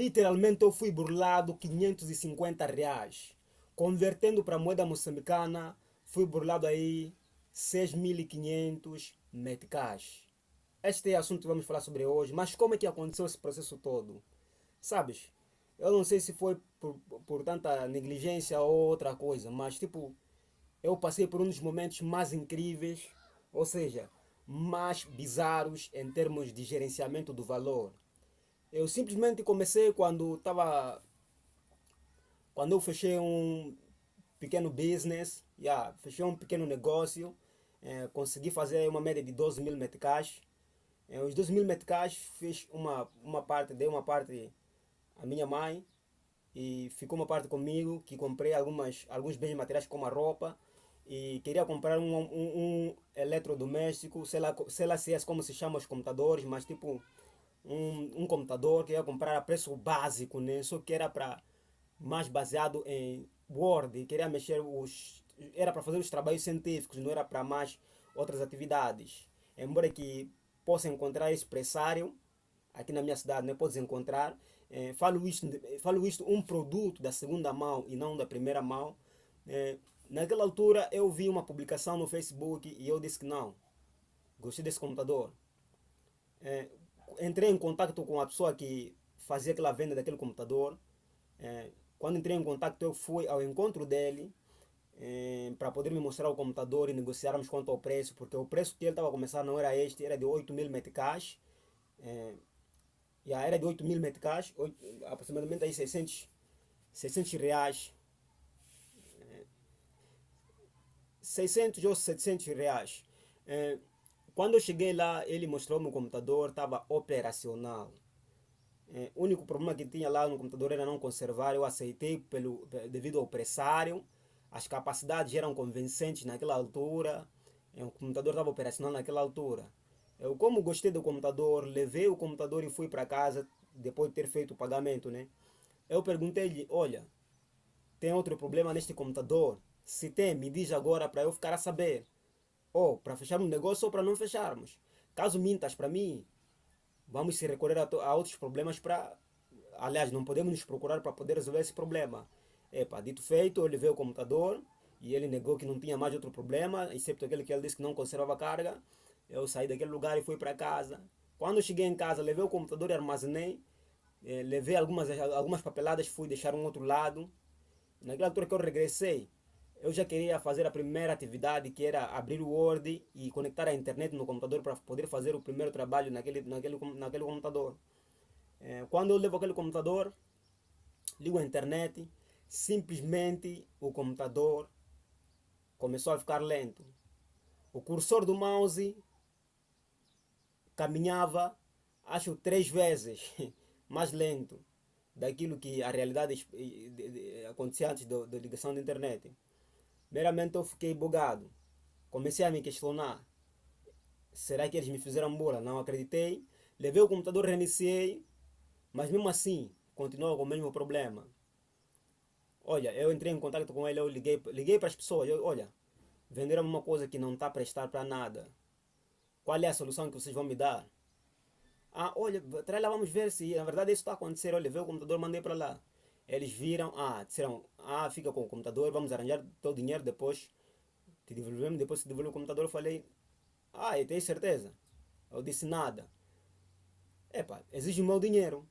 Literalmente eu fui burlado R$ 550. Convertendo para moeda moçambicana, fui burlado aí 6.500 meticais. Este é o assunto que vamos falar sobre hoje, mas como é que aconteceu esse processo todo? Sabes? Eu não sei se foi por tanta negligência ou outra coisa, mas tipo, eu passei por um dos momentos mais incríveis, ou seja, mais bizarros em termos de gerenciamento do valor. Eu simplesmente comecei quando eu fechei um pequeno business, fechei um pequeno negócio, consegui fazer uma média de 12.000 meticais. Os 12.000 meticais fiz uma parte, dei uma parte à minha mãe e ficou uma parte comigo, que comprei alguns bens materiais como a roupa e queria comprar um eletrodoméstico, sei lá se é como se chama os computadores, mas tipo um computador que ia comprar a preço básico, né? Só que era para mais baseado em Word, queria mexer era para fazer os trabalhos científicos, não era para mais outras atividades. Embora que possa encontrar esse pressário aqui na minha cidade, né? Podes encontrar. Falo isto um produto da segunda mão e não da primeira mão. Naquela altura eu vi uma publicação no Facebook e eu disse que não, gostei desse computador. É, Entrei em contato com a pessoa que fazia aquela venda daquele computador. Quando entrei em contato, eu fui ao encontro dele para poder me mostrar o computador e negociarmos quanto ao preço, porque o preço que ele estava a começar não era este, era de 8.000 meticais. É, era de 8.000 meticais, aproximadamente aí 600 reais. 600 ou 700 reais. É, Quando eu cheguei lá, ele mostrou-me o computador, estava operacional. O único problema que tinha lá no computador era não conservar. Eu aceitei devido ao pressário. As capacidades eram convincentes naquela altura. O computador estava operacional naquela altura. Eu, como gostei do computador, levei o computador e fui para casa depois de ter feito o pagamento, né? Eu perguntei-lhe: olha, tem outro problema neste computador? Se tem, me diz agora para eu ficar a saber. Ou para fechar um negócio ou para não fecharmos. Caso mintas para mim, vamos se recorrer a outros problemas para. Aliás, não podemos nos procurar para poder resolver esse problema. Epa, dito feito, eu levei o computador e ele negou que não tinha mais outro problema, exceto aquele que ele disse que não conservava carga. Eu saí daquele lugar e fui para casa. Quando eu cheguei em casa, levei o computador e armazenei. Levei algumas papeladas, fui deixar um outro lado. Naquela altura que eu regressei, eu já queria fazer a primeira atividade, que era abrir o Word e conectar a internet no computador para poder fazer o primeiro trabalho naquele computador. Quando eu levo aquele computador, ligo a internet, simplesmente o computador começou a ficar lento. O cursor do mouse caminhava, acho, 3 vezes mais lento daquilo que a realidade acontecia antes da ligação da internet. Meramente eu fiquei bugado. Comecei a me questionar. Será que eles me fizeram burla? Não acreditei. Levei o computador, reiniciei, mas mesmo assim continuou com o mesmo problema. Olha, eu entrei em contato com ele, eu liguei para as pessoas. Olha, venderam uma coisa que não está a prestar para nada. Qual é a solução que vocês vão me dar? Olha, traz lá, vamos ver se na verdade isso está a acontecer. Olha, veio o computador, mandei para lá. Eles viram, disseram, fica com o computador, vamos arranjar teu dinheiro depois. Te devolvemos, depois se devolveu o computador. Eu falei, eu tenho certeza. Eu disse nada. Exige o meu dinheiro.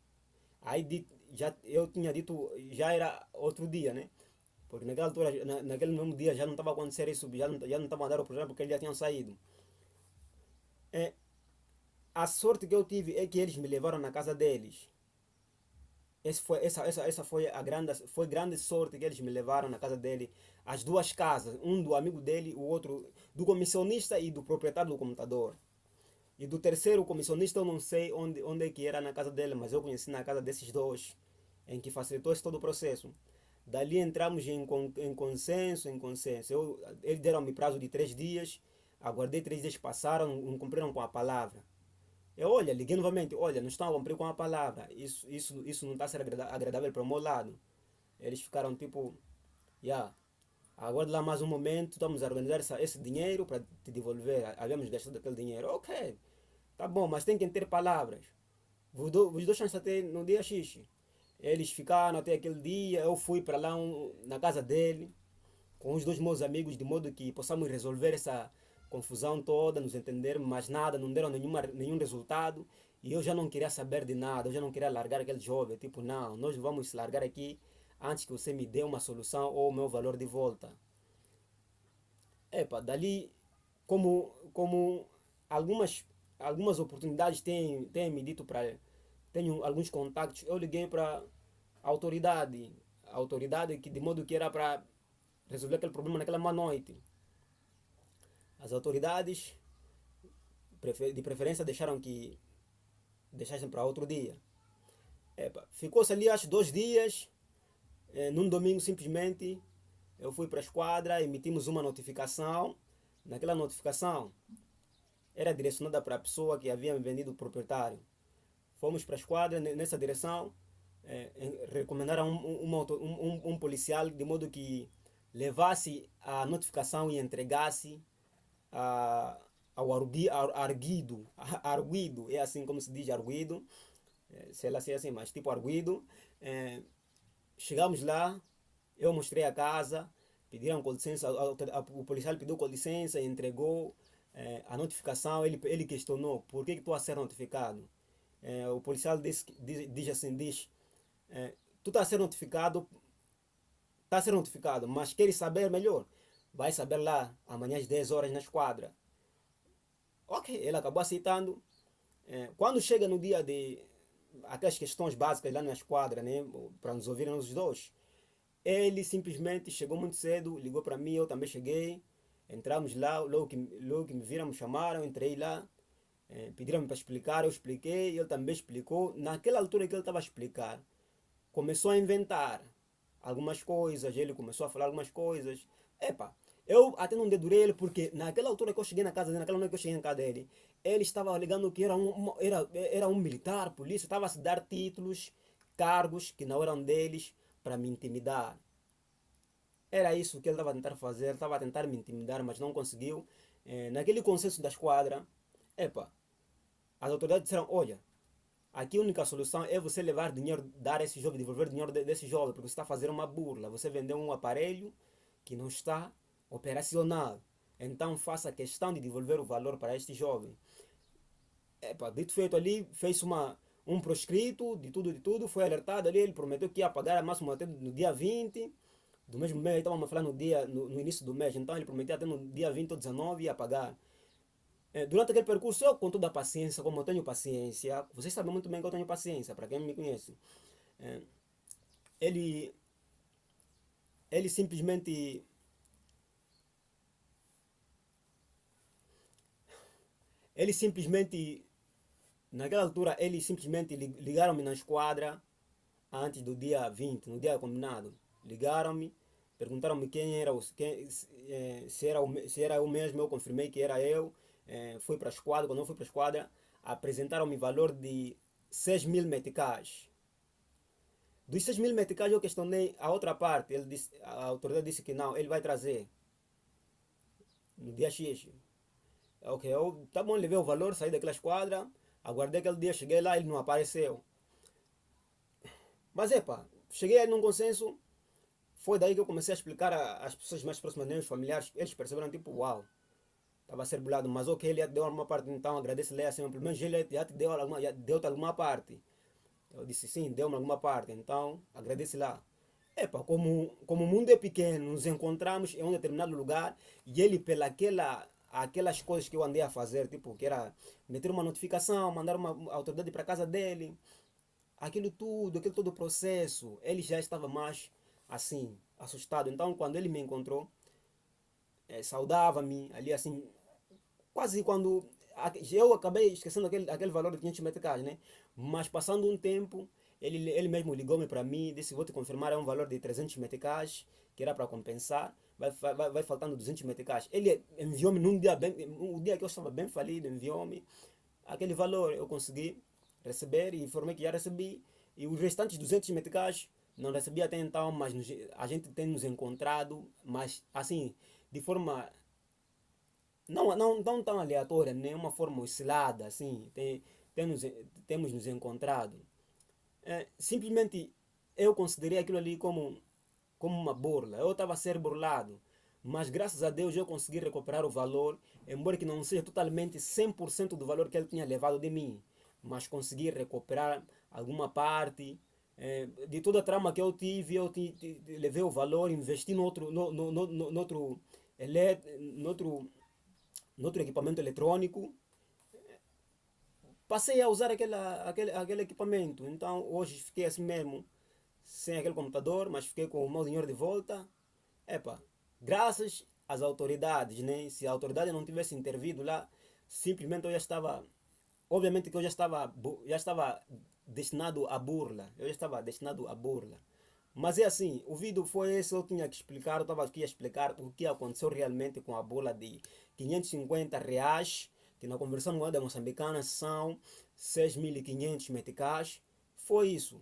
Já eu tinha dito, já era outro dia, né? Porque naquela altura, naquele mesmo dia já não estava a acontecer isso, já não estava a dar o problema porque eles já tinham saído. É, a sorte que eu tive é que eles me levaram na casa deles. Essa foi foi grande sorte que eles me levaram na casa dele. As duas casas, um do amigo dele, o outro do comissionista e do proprietário do computador. E do terceiro comissionista eu não sei onde é que era na casa dele, mas eu conheci na casa desses dois, em que facilitou esse todo o processo. Dali entramos em consenso, em consenso. Eles deram-me prazo de 3 dias, aguardei 3 dias que passaram, não cumpriram com a palavra. Olha, liguei novamente, olha, não estão a cumprir com a palavra, isso não está a ser agradável para o meu lado. Eles ficaram tipo, yeah, aguarde lá mais um momento, estamos a organizar esse dinheiro para te devolver, havíamos gastado aquele dinheiro. Ok, tá bom, mas tem que ter palavras. Vos dou chance até no dia X. Eles ficaram até aquele dia, eu fui para lá na casa dele, com os dois meus amigos, de modo que possamos resolver essa confusão toda, nos entender, mas nada, não deram nenhum resultado. E eu já não queria saber de nada, eu já não queria largar aquele jovem. Tipo, não, nós vamos largar aqui antes que você me dê uma solução ou o meu valor de volta. Epa, dali, como algumas, algumas oportunidades têm me dito para. Tenho alguns contactos, eu liguei para autoridade, a autoridade que de modo que era para resolver aquele problema naquela má noite. As autoridades de preferência deixaram que deixassem para outro dia. Ficou-se ali acho 2 dias. Num domingo simplesmente eu fui para a esquadra, emitimos uma notificação. Naquela notificação era direcionada para a pessoa que havia vendido o proprietário. Fomos para a esquadra nessa direção. Recomendaram um policial de modo que levasse a notificação e entregasse a, ao arguido, arguido, é assim como se diz arguido, sei lá se é assim, mas tipo arguido. É, chegamos lá, eu mostrei a casa, pediram com licença, o policial pediu com licença e entregou a notificação. Ele questionou por que estou a ser notificado. O policial diz assim, tu está a ser notificado, mas queres saber melhor? Vai saber lá amanhã às 10 horas na esquadra. Ok, ele acabou aceitando. Quando chega no dia de aquelas questões básicas lá na esquadra, né, para nos ouvirem os dois, ele simplesmente chegou muito cedo, ligou para mim, eu também cheguei, entramos lá, logo que me viram, me chamaram, entrei lá, pediram-me para explicar, eu expliquei, ele também explicou. Naquela altura que ele estava a explicar, começou a inventar algumas coisas, ele começou a falar algumas coisas. Epa, eu até não dedurei ele porque naquela altura que eu cheguei na casa dele, naquela noite que eu cheguei na casa dele, ele estava alegando que era um militar, polícia, estava a se dar títulos, cargos que não eram deles para me intimidar. Era isso que ele estava a tentar fazer, estava a tentar me intimidar, mas não conseguiu. Naquele consenso da esquadra, epa, as autoridades disseram, olha, aqui a única solução é você levar dinheiro, dar esse jovem, devolver dinheiro desse jovem, porque você está fazendo uma burla. Você vendeu um aparelho que não está operacional. Então faça questão de devolver o valor para este jovem. Epa, dito feito ali, fez um proscrito de tudo, foi alertado ali, ele prometeu que ia pagar a máximo até no dia 20 do mesmo mês, estávamos a falar no início do mês, então ele prometeu até no dia 20 ou 19 ia pagar. Durante aquele percurso, eu com toda a paciência, como eu tenho paciência, vocês sabem muito bem que eu tenho paciência, para quem me conhece. É, ele, ele simplesmente, ele simplesmente, naquela altura, ele simplesmente ligaram-me na esquadra antes do dia 20, no dia combinado. Ligaram-me, perguntaram-me quem era, se era eu mesmo, eu confirmei que era eu. Fui para a esquadra, quando eu fui para a esquadra, apresentaram-me valor de 6.000 meticais. Dos 6.000 meticais eu questionei a outra parte, a autoridade disse que não, ele vai trazer no dia X. Ok, eu, tá bom, levei o valor, saí daquela esquadra, aguardei aquele dia, cheguei lá, ele não apareceu. Mas epa, cheguei aí num consenso. Foi daí que eu comecei a explicar às pessoas mais próximas, nem os familiares, eles perceberam tipo, uau, estava a ser bulado, mas ok, ele já te deu alguma parte, então agradece-lhe assim, pelo menos ele já te deu alguma, já deu-te alguma parte. Eu disse sim, deu-me alguma parte, então agradece lá. Epa, como o mundo é pequeno, nos encontramos em um determinado lugar e ele aquelas coisas que eu andei a fazer, tipo, que era meter uma notificação, mandar uma autoridade para casa dele, aquele todo o processo, ele já estava mais assim, assustado. Então, quando ele me encontrou, saudava-me ali assim, quase quando eu acabei esquecendo aquele valor de 500 meticais, né? Mas passando um tempo, ele mesmo ligou-me para mim, disse: vou te confirmar, é um valor de 300 meticais, que era para compensar, vai faltando 200 meticais. Ele enviou-me num dia bem, um dia que eu estava bem falido, enviou-me aquele valor, eu consegui receber e informei que já recebi, e os restantes 200 meticais não recebi até então, mas a gente tem nos encontrado, mas assim, de forma não tão aleatória, nem uma forma oscilada, assim, temos nos encontrado. Simplesmente eu considerei aquilo ali como uma burla. Eu estava a ser burlado. Mas graças a Deus eu consegui recuperar o valor, embora que não seja totalmente 100% do valor que ele tinha levado de mim. Mas consegui recuperar alguma parte. De toda a trama que eu tive, levei o valor, investi ele- no outro, no outro equipamento eletrônico. Passei a usar aquele equipamento. Então hoje fiquei assim mesmo, sem aquele computador, mas fiquei com o meu dinheiro de volta. Epa, graças às autoridades, né? Se a autoridade não tivesse intervido lá, simplesmente eu já estava. Obviamente que eu já estava destinado à burla. Eu já estava destinado à burla. Mas é assim, o vídeo foi esse, eu tinha que explicar, eu estava aqui a explicar o que aconteceu realmente com a burla de R$ 550, que na conversão moeda moçambicana são 6.500 meticais. Foi isso.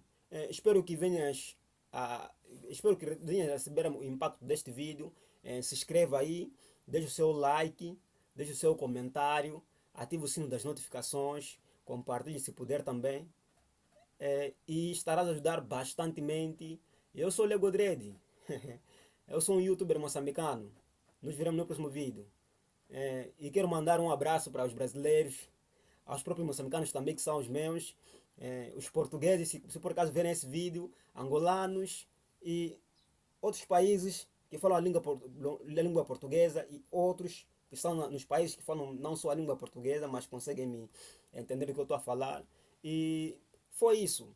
Espero que venhas a, espero que venhas a receber o impacto deste vídeo. Se inscreva aí, deixe o seu like, deixe o seu comentário, ative o sino das notificações, compartilhe se puder também, e estarás a ajudar bastantemente. Eu sou o Lego Dredd. Eu sou um youtuber moçambicano. Nos veremos no próximo vídeo. E quero mandar um abraço para os brasileiros, aos próprios moçambicanos também, que são os meus, os portugueses, se por acaso verem esse vídeo, angolanos e outros países que falam a língua portuguesa e outros que estão nos países que falam não só a língua portuguesa, mas conseguem me entender o que eu estou a falar. E foi isso.